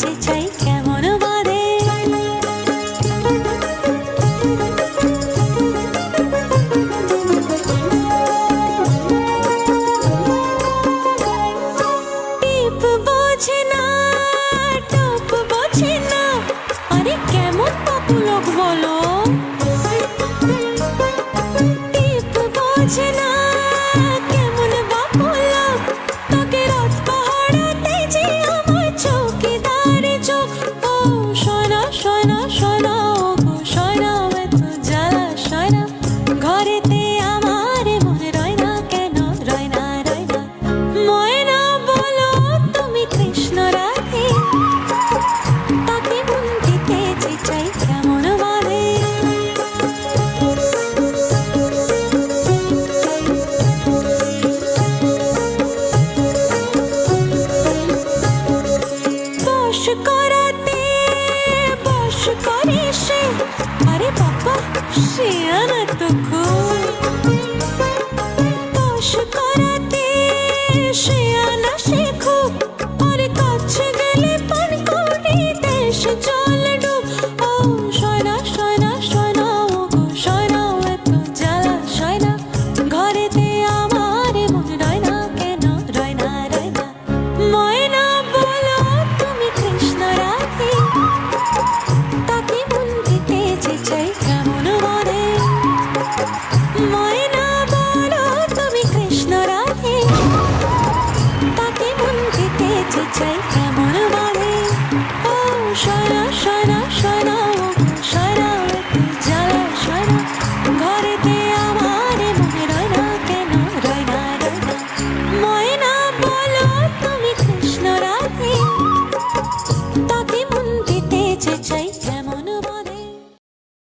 যে চাই কেমন বাদে। টিপ বোঝে না, টপ বোঝে না, আরে কেমন পাপুলক বলো। টিপ বোঝে না, কেমন বাপুলক, তোকে রথ পাহাড়াতে যে আমার চৌকিদার চোখ। ও সোনা সোনা সোনা, ও গো সোনা, এত জ্বালা সোনা, ঘরেতে আমার মন রয় না কেন, রয় না রয় না। ময়না বলো তুমি কৃষ্ণ রাধে, তাকে মন দিতে যে চাই কেমন বাধে। বশ করাতে বশ করে সে, আরে বাবা সে আর তো